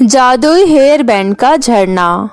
जादुई hair band का झरना।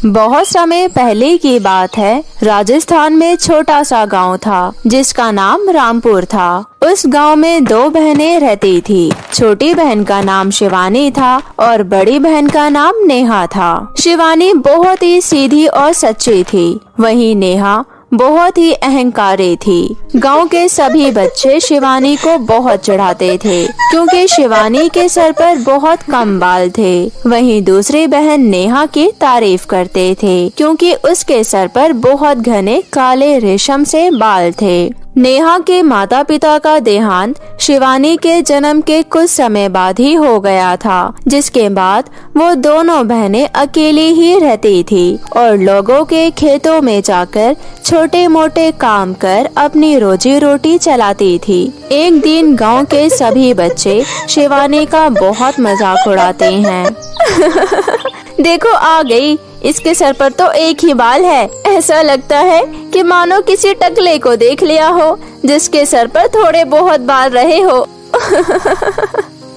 बहुत समय पहले की बात है। राजस्थान में छोटा सा गांव था जिसका नाम रामपुर था। उस गांव में दो बहनें रहती थी। छोटी बहन का नाम शिवानी था और बड़ी बहन का नाम नेहा था। शिवानी बहुत ही सीधी और सच्ची थी, वहीं नेहा बहुत ही अहंकारी थी। गांव के सभी बच्चे शिवानी को बहुत चढ़ाते थे क्योंकि शिवानी के सर पर बहुत कम बाल थे। वहीं दूसरी बहन नेहा की तारीफ करते थे क्योंकि उसके सर पर बहुत घने काले रेशम से बाल थे। नेहा के माता पिता का देहांत शिवानी के जन्म के कुछ समय बाद ही हो गया था, जिसके बाद वो दोनों बहनें अकेली ही रहती थी और लोगों के खेतों में जाकर छोटे मोटे काम कर अपनी रोजी रोटी चलाती थी। एक दिन गांव के सभी बच्चे शिवानी का बहुत मजाक उड़ाते हैं। देखो आ गई, इसके सर पर तो एक ही बाल है। ऐसा लगता है कि मानो किसी टकले को देख लिया हो जिसके सर पर थोड़े बहुत बाल रहे हो।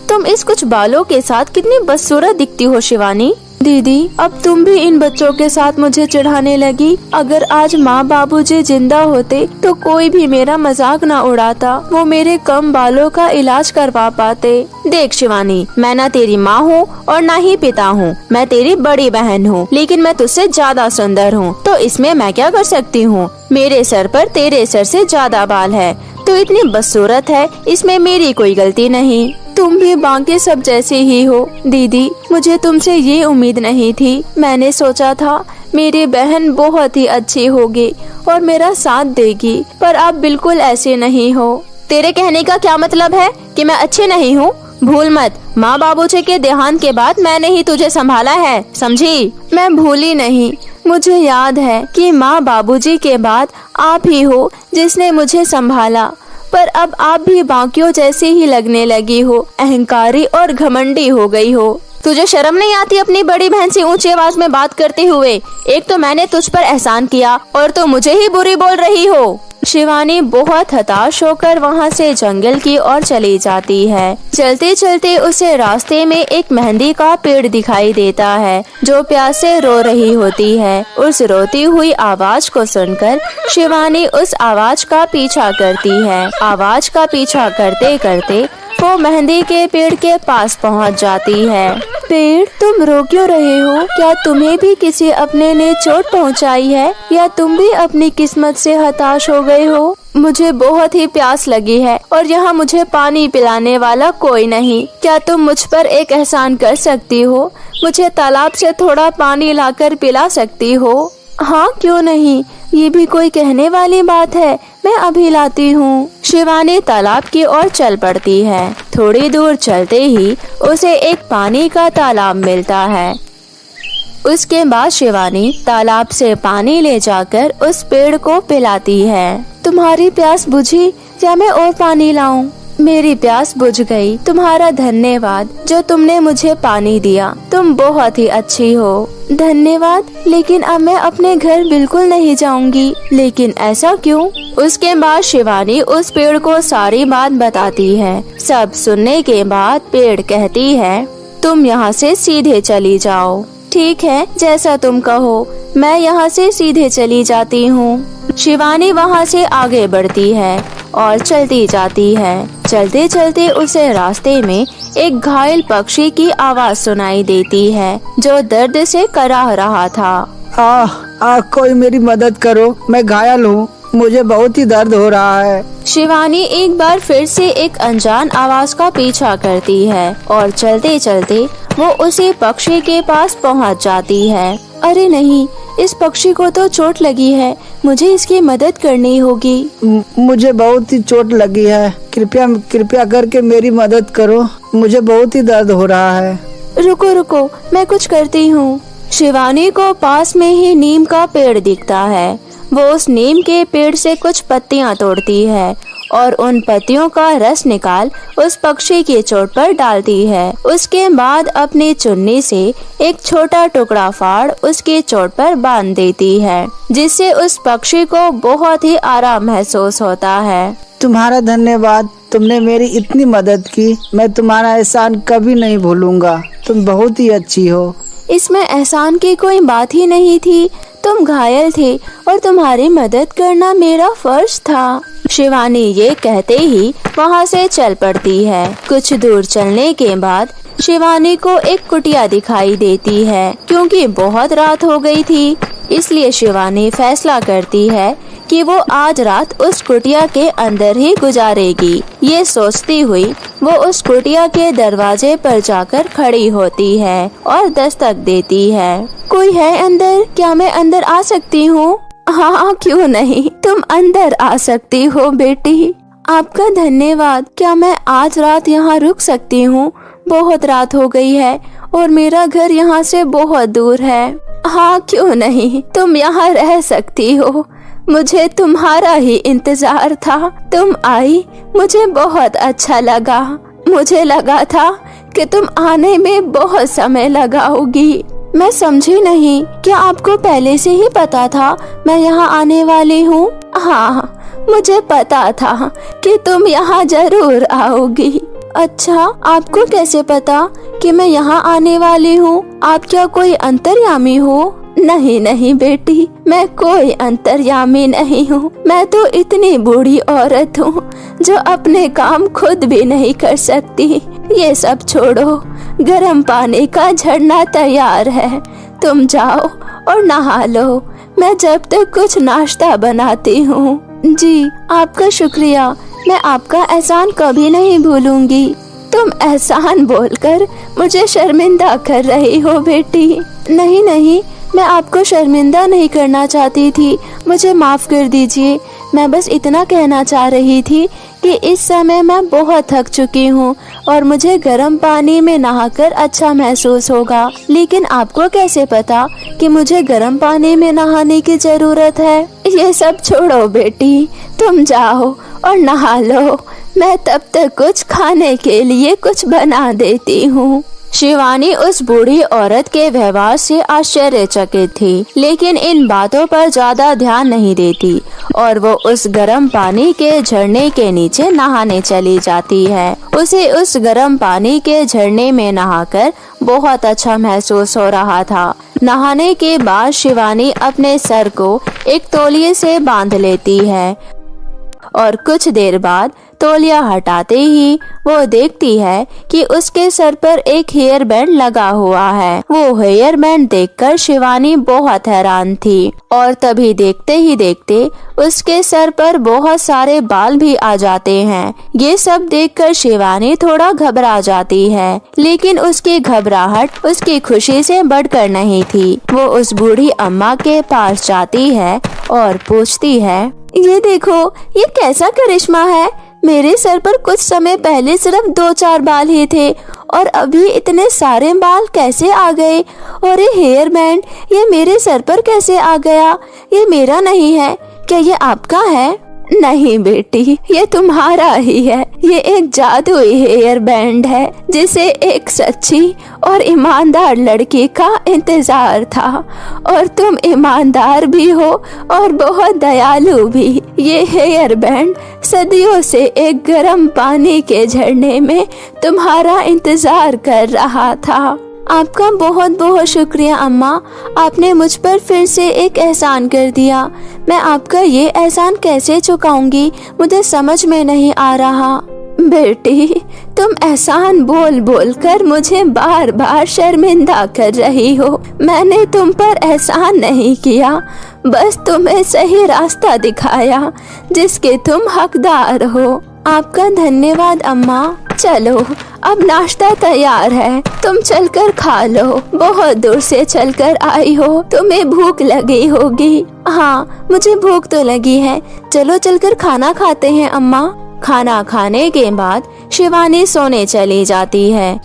तुम इस कुछ बालों के साथ कितनी बदसूरत दिखती हो शिवानी। दीदी, अब तुम भी इन बच्चों के साथ मुझे चिढ़ाने लगी। अगर आज माँ बाबूजी जिंदा होते तो कोई भी मेरा मजाक न उड़ाता, वो मेरे कम बालों का इलाज करवा पाते। देख शिवानी, मैं ना तेरी माँ हूँ और ना ही पिता हूँ, मैं तेरी बड़ी बहन हूँ, लेकिन मैं तुझसे ज्यादा सुंदर हूँ, तो इसमें मैं क्या कर सकती हूँ। मेरे सर पर तेरे सर से ज्यादा बाल है, तो इतनी बदसूरत है, इसमें मेरी कोई गलती नहीं। तुम भी बाकी सब जैसे ही हो। दीदी, मुझे तुमसे ये उम्मीद नहीं थी। मैंने सोचा था मेरी बहन बहुत ही अच्छी होगी और मेरा साथ देगी, पर आप बिल्कुल ऐसे नहीं हो। तेरे कहने का क्या मतलब है कि मैं अच्छी नहीं हूँ? भूल मत, माँ बाबूजी के देहांत के बाद मैंने ही तुझे संभाला है, समझी? मैं भूली नहीं, मुझे याद है कि माँ बाबूजी के बाद आप ही हो जिसने मुझे संभाला, पर अब आप भी बाकियों जैसी ही लगने लगी हो, अहंकारी और घमंडी हो गई हो। तुझे शर्म नहीं आती अपनी बड़ी बहन से ऊंची आवाज में बात करते हुए? एक तो मैंने तुझ पर एहसान किया और तो मुझे ही बुरी बोल रही हो। शिवानी बहुत हताश होकर वहाँ से जंगल की ओर चली जाती है। चलते चलते उसे रास्ते में एक मेहंदी का पेड़ दिखाई देता है जो प्यास से रो रही होती है। उस रोती हुई आवाज को सुनकर शिवानी उस आवाज का पीछा करती है। आवाज का पीछा करते करते वो मेहंदी के पेड़ के पास पहुंच जाती है। पेड़, तुम रो क्यों रहे हो? क्या तुम्हें भी किसी अपने ने चोट पहुंचाई है या तुम भी अपनी किस्मत से हताश हो गए हो? मुझे बहुत ही प्यास लगी है और यहाँ मुझे पानी पिलाने वाला कोई नहीं। क्या तुम मुझ पर एक एहसान कर सकती हो? मुझे तालाब से थोड़ा पानी लाकर पिला सकती हो? हाँ, क्यों नहीं, ये भी कोई कहने वाली बात है, मैं अभी लाती हूँ। शिवानी तालाब की ओर चल पड़ती है। थोड़ी दूर चलते ही उसे एक पानी का तालाब मिलता है। उसके बाद शिवानी तालाब से पानी ले जाकर उस पेड़ को पिलाती है। तुम्हारी प्यास बुझी या मैं और पानी लाऊं? मेरी प्यास बुझ गई। तुम्हारा धन्यवाद जो तुमने मुझे पानी दिया। तुम बहुत ही अच्छी हो। धन्यवाद, लेकिन अब मैं अपने घर बिल्कुल नहीं जाऊंगी। लेकिन ऐसा क्यों? उसके बाद शिवानी उस पेड़ को सारी बात बताती है। सब सुनने के बाद पेड़ कहती है, तुम यहाँ से सीधे चली जाओ। ठीक है, जैसा तुम कहो, मैं यहाँ से सीधे चली जाती हूँ। शिवानी वहाँ से आगे बढ़ती है और चलती जाती है। चलते चलते उसे रास्ते में एक घायल पक्षी की आवाज सुनाई देती है जो दर्द से कराह रहा था। कोई मेरी मदद करो, मैं घायल हूँ, मुझे बहुत ही दर्द हो रहा है। शिवानी एक बार फिर से एक अनजान आवाज का पीछा करती है और चलते चलते वो उसी पक्षी के पास पहुंच जाती है। अरे नहीं, इस पक्षी को तो चोट लगी है, मुझे इसकी मदद करनी होगी। मुझे बहुत ही चोट लगी है, कृपया करके मेरी मदद करो, मुझे बहुत ही दर्द हो रहा है। रुको रुको, मैं कुछ करती हूँ। शिवानी को पास में ही नीम का पेड़ दिखता है। वो उस नीम के पेड़ से कुछ पत्तियाँ तोड़ती है और उन पत्तियों का रस निकाल उस पक्षी की चोट पर डालती है। उसके बाद अपनी चुन्नी से एक छोटा टुकड़ा फाड़ उसकी चोट पर बांध देती है, जिससे उस पक्षी को बहुत ही आराम महसूस होता है। तुम्हारा धन्यवाद, तुमने मेरी इतनी मदद की, मैं तुम्हारा एहसान कभी नहीं भूलूंगा। तुम बहुत ही अच्छी हो। इसमें एहसान की कोई बात ही नहीं थी। तुम घायल थे और तुम्हारी मदद करना मेरा फर्ज था। शिवानी ये कहते ही वहाँ से चल पड़ती है। कुछ दूर चलने के बाद शिवानी को एक कुटिया दिखाई देती है। क्योंकि बहुत रात हो गई थी, इसलिए शिवानी फैसला करती है कि वो आज रात उस कुटिया के अंदर ही गुजारेगी। ये सोचती हुई वो उस कुटिया के दरवाजे पर जाकर खड़ी होती है और दस्तक देती है। कोई है अंदर? क्या मैं अंदर आ सकती हूँ? हाँ, क्यों नहीं, तुम अंदर आ सकती हो बेटी। आपका धन्यवाद। क्या मैं आज रात यहाँ रुक सकती हूँ? बहुत रात हो गई है और मेरा घर यहाँ से बहुत दूर है। हाँ, क्यों नहीं, तुम यहाँ रह सकती हो। मुझे तुम्हारा ही इंतजार था। तुम आई, मुझे बहुत अच्छा लगा। मुझे लगा था कि तुम आने में बहुत समय लगाओगी। मैं समझी नहीं, क्या आपको पहले से ही पता था मैं यहाँ आने वाली हूँ? हाँ, मुझे पता था कि तुम यहाँ जरूर आओगी। अच्छा, आपको कैसे पता कि मैं यहाँ आने वाली हूँ? आप क्या कोई अंतर्यामी हो? नहीं नहीं बेटी, मैं कोई अंतर्यामी नहीं हूँ। मैं तो इतनी बूढ़ी औरत हूँ जो अपने काम खुद भी नहीं कर सकती। ये सब छोड़ो, गर्म पानी का झरना तैयार है, तुम जाओ और नहा लो। मैं जब तक कुछ नाश्ता बनाती हूँ। जी, आपका शुक्रिया। मैं आपका एहसान कभी नहीं भूलूंगी। तुम एहसान बोलकर मुझे शर्मिंदा कर रही हो बेटी। नहीं नहीं, मैं आपको शर्मिंदा नहीं करना चाहती थी, मुझे माफ कर दीजिए। मैं बस इतना कहना चाह रही थी कि इस समय मैं बहुत थक चुकी हूँ और मुझे गर्म पानी में नहाकर अच्छा महसूस होगा। लेकिन आपको कैसे पता कि मुझे गर्म पानी में नहाने की जरूरत है? ये सब छोड़ो बेटी, तुम जाओ और नहा लो। मैं तब तक कुछ खाने के लिए कुछ बना देती हूँ। शिवानी उस बूढ़ी औरत के व्यवहार से आश्चर्यचकित थी, लेकिन इन बातों पर ज्यादा ध्यान नहीं देती और वो उस गर्म पानी के झरने के नीचे नहाने चली जाती है। उसे उस गर्म पानी के झरने में नहाकर बहुत अच्छा महसूस हो रहा था। नहाने के बाद शिवानी अपने सर को एक तौलिए से बांध लेती है और कुछ देर बाद तौलिया हटाते ही वो देखती है कि उसके सर पर एक हेयर बैंड लगा हुआ है। वो हेयर बैंड देखकर शिवानी बहुत हैरान थी और तभी देखते ही देखते उसके सर पर बहुत सारे बाल भी आ जाते हैं। ये सब देखकर शिवानी थोड़ा घबरा जाती है, लेकिन उसकी घबराहट उसकी खुशी से बढ़कर नहीं थी। वो उस बूढ़ी अम्मा के पास जाती है और पूछती है, ये देखो, ये कैसा करिश्मा है? मेरे सर पर कुछ समय पहले सिर्फ 2-4 बाल ही थे और अभी इतने सारे बाल कैसे आ गए? और ये हेयर बैंड, ये मेरे सर पर कैसे आ गया? ये मेरा नहीं है, क्या ये आपका है? नहीं बेटी, ये तुम्हारा ही है। ये एक जादुई हेयर बैंड है जिसे एक सच्ची और ईमानदार लड़की का इंतजार था और तुम ईमानदार भी हो और बहुत दयालु भी। ये हेयर बैंड सदियों से एक गर्म पानी के झरने में तुम्हारा इंतजार कर रहा था। आपका बहुत बहुत शुक्रिया अम्मा, आपने मुझ पर फिर से एक एहसान कर दिया। मैं आपका ये एहसान कैसे चुकाऊंगी, मुझे समझ में नहीं आ रहा। बेटी, तुम एहसान बोल बोल कर मुझे बार बार शर्मिंदा कर रही हो। मैंने तुम पर एहसान नहीं किया, बस तुम्हें सही रास्ता दिखाया जिसके तुम हकदार हो। आपका धन्यवाद अम्मा। चलो, अब नाश्ता तैयार है, तुम चलकर खा लो। बहुत दूर से चलकर आई हो, तुम्हें भूख लगी होगी। हाँ, मुझे भूख तो लगी है, चलो चलकर खाना खाते हैं अम्मा। खाना खाने के बाद शिवानी सोने चली जाती है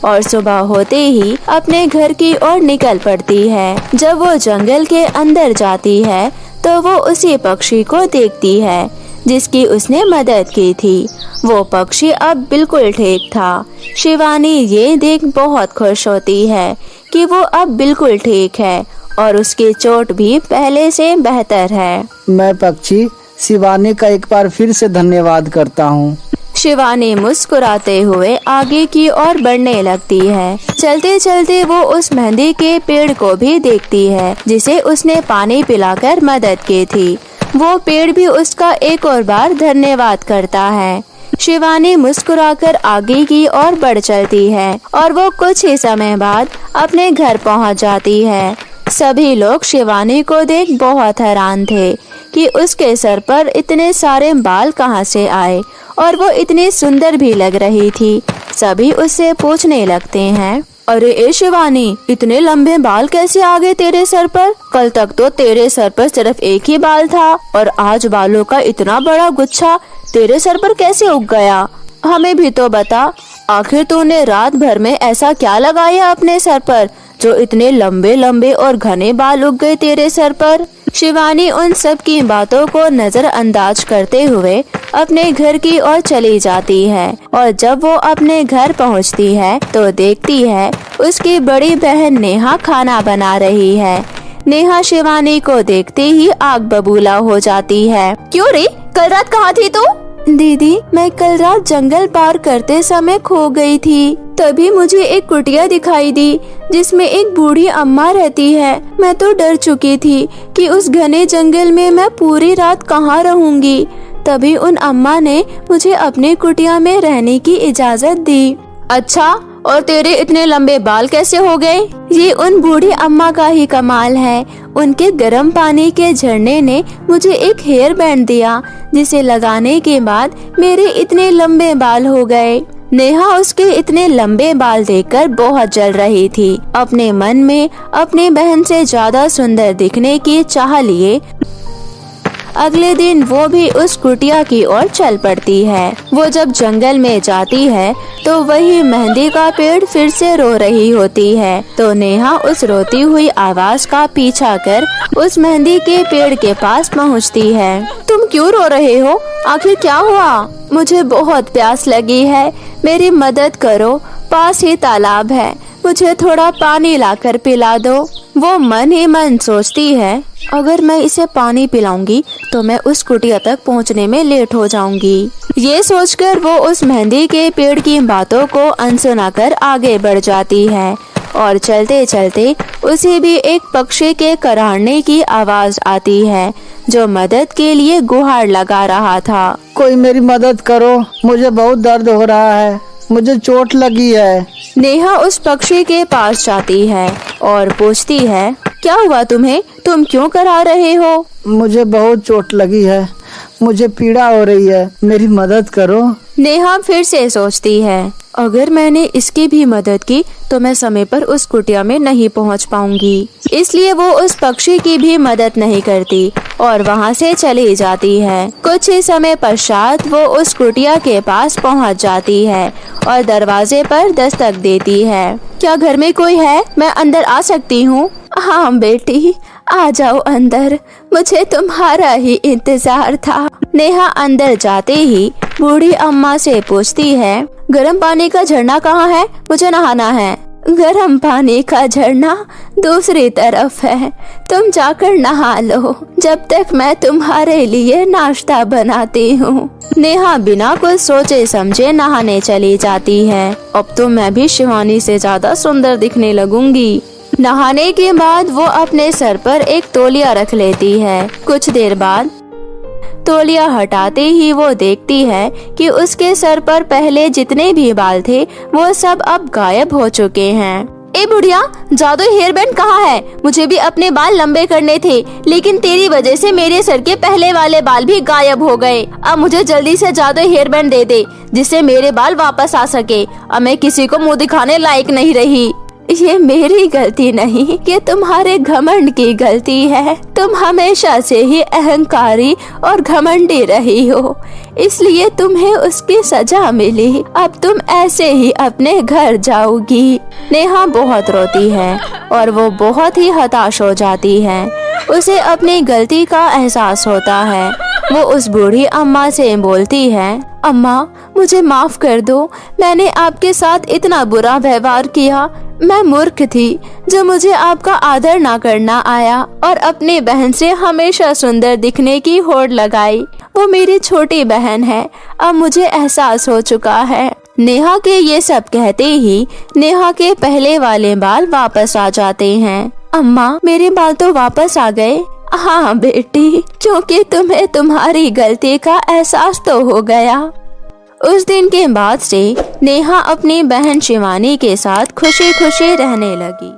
और सुबह होते ही अपने घर की ओर निकल पड़ती है। जब वो जंगल के अंदर जाती है तो वो उसी पक्षी को देखती है जिसकी उसने मदद की थी। वो पक्षी अब बिल्कुल ठीक था। शिवानी ये देख बहुत खुश होती है कि वो अब बिल्कुल ठीक है और उसकी चोट भी पहले से बेहतर है। मैं पक्षी शिवानी का एक बार फिर से धन्यवाद करता हूँ। शिवानी मुस्कुराते हुए आगे की ओर बढ़ने लगती है। चलते चलते वो उस मेहंदी के पेड़ को भी देखती है जिसे उसने पानी पिलाकर मदद की थी। वो पेड़ भी उसका एक और बार धन्यवाद करता है। शिवानी मुस्कुराकर आगे की ओर बढ़ चलती है और वो कुछ ही समय बाद अपने घर पहुंच जाती है। सभी लोग शिवानी को देख बहुत हैरान थे कि उसके सर पर इतने सारे बाल कहां से आए और वो इतनी सुंदर भी लग रही थी। सभी उससे पूछने लगते हैं, अरे ए शिवानी, इतने लंबे बाल कैसे आ गए तेरे सर पर? कल तक तो तेरे सर पर सिर्फ एक ही बाल था और आज बालों का इतना बड़ा गुच्छा तेरे सर पर कैसे उग गया? हमें भी तो बता, आखिर तूने रात भर में ऐसा क्या लगाया अपने सर पर जो इतने लंबे लंबे और घने बाल उग गए तेरे सर पर? शिवानी उन सब की बातों को नजरअंदाज करते हुए अपने घर की ओर चली जाती है और जब वो अपने घर पहुंचती है तो देखती है उसकी बड़ी बहन नेहा खाना बना रही है। नेहा शिवानी को देखते ही आग बबूला हो जाती है। क्यों रे, कल रात कहाँ थी तू? दीदी, मैं कल रात जंगल पार करते समय खो गई थी। तभी मुझे एक कुटिया दिखाई दी जिसमें एक बूढ़ी अम्मा रहती है। मैं तो डर चुकी थी कि उस घने जंगल में मैं पूरी रात कहाँ रहूंगी। तभी उन अम्मा ने मुझे अपने कुटिया में रहने की इजाजत दी। अच्छा, और तेरे इतने लंबे बाल कैसे हो गए? ये उन बूढ़ी अम्मा का ही कमाल है। उनके गर्म पानी के झरने ने मुझे एक हेयर बैंड दिया जिसे लगाने के बाद मेरे इतने लंबे बाल हो गए। नेहा उसके इतने लंबे बाल देखकर बहुत जल रही थी। अपने मन में अपनी बहन से ज्यादा सुंदर दिखने की चाह लिए अगले दिन वो भी उस कुटिया की ओर चल पड़ती है। वो जब जंगल में जाती है तो वही मेहंदी का पेड़ फिर से रो रही होती है। तो नेहा उस रोती हुई आवाज का पीछा कर उस मेहंदी के पेड़ के पास पहुंचती है। तुम क्यों रो रहे हो? आखिर क्या हुआ? मुझे बहुत प्यास लगी है, मेरी मदद करो। पास ही तालाब है, मुझे थोड़ा पानी लाकर पिला दो। वो मन ही मन सोचती है, अगर मैं इसे पानी पिलाऊंगी तो मैं उस कुटिया तक पहुंचने में लेट हो जाऊंगी। ये सोचकर वो उस मेहंदी के पेड़ की बातों को अनसुना कर आगे बढ़ जाती है और चलते चलते उसे भी एक पक्षी के कराहने की आवाज आती है जो मदद के लिए गुहार लगा रहा था। कोई मेरी मदद करो, मुझे बहुत दर्द हो रहा है, मुझे चोट लगी है। नेहा उस पक्षी के पास जाती है और पूछती है, क्या हुआ तुम्हें? तुम क्यों करा रहे हो? मुझे बहुत चोट लगी है, मुझे पीड़ा हो रही है, मेरी मदद करो। नेहा फिर से सोचती है, अगर मैंने इसकी भी मदद की तो मैं समय पर उस कुटिया में नहीं पहुंच पाऊंगी। इसलिए वो उस पक्षी की भी मदद नहीं करती और वहां से चली जाती है। कुछ ही समय पश्चात वो उस कुटिया के पास पहुंच जाती है और दरवाजे पर दस्तक देती है। क्या घर में कोई है? मैं अंदर आ सकती हूँ? हाँ बेटी, आ जाओ अंदर, मुझे तुम्हारा ही इंतजार था। नेहा अंदर जाते ही बूढ़ी अम्मा से पूछती है, गर्म पानी का झरना कहाँ है? मुझे नहाना है। गर्म पानी का झरना दूसरी तरफ है, तुम जाकर नहा लो जब तक मैं तुम्हारे लिए नाश्ता बनाती हूँ। नेहा बिना कुछ सोचे समझे नहाने चली जाती है। अब तो मैं भी शिवानी से ज्यादा सुंदर दिखने लगूंगी। नहाने के बाद वो अपने सर पर एक तौलिया रख लेती है। कुछ देर बाद तौलिया हटाते ही वो देखती है कि उसके सर पर पहले जितने भी बाल थे वो सब अब गायब हो चुके हैं। ए बुढ़िया, जादू हेयर बैंड कहाँ है? मुझे भी अपने बाल लंबे करने थे, लेकिन तेरी वजह से मेरे सर के पहले वाले बाल भी गायब हो गए। अब मुझे जल्दी से जादू हेयर बैंड दे दे जिससे मेरे बाल वापस आ सके। अब मैं किसी को मुंह दिखाने लायक नहीं रही। ये मेरी गलती नहीं, ये तुम्हारे घमंड की गलती है। तुम हमेशा से ही अहंकारी और घमंडी रही हो, इसलिए तुम्हें उसकी सजा मिली। अब तुम ऐसे ही अपने घर जाओगी। नेहा बहुत रोती है और वो बहुत ही हताश हो जाती है। उसे अपनी गलती का एहसास होता है। वो उस बूढ़ी अम्मा से बोलती है, अम्मा मुझे माफ कर दो, मैंने आपके साथ इतना बुरा व्यवहार किया। मैं मूर्ख थी जो मुझे आपका आदर ना करना आया और अपनी बहन से हमेशा सुंदर दिखने की होड़ लगाई वो मेरी छोटी बहन है। अब मुझे एहसास हो चुका है। नेहा के ये सब कहते ही नेहा के पहले वाले बाल वापस आ जाते हैं। अम्मा, मेरे बाल तो वापस आ गए। हाँ बेटी, क्योंकि तुम्हें तुम्हारी गलती का एहसास तो हो गया। उस दिन के बाद से नेहा अपनी बहन शिवानी के साथ खुशी खुशी रहने लगी।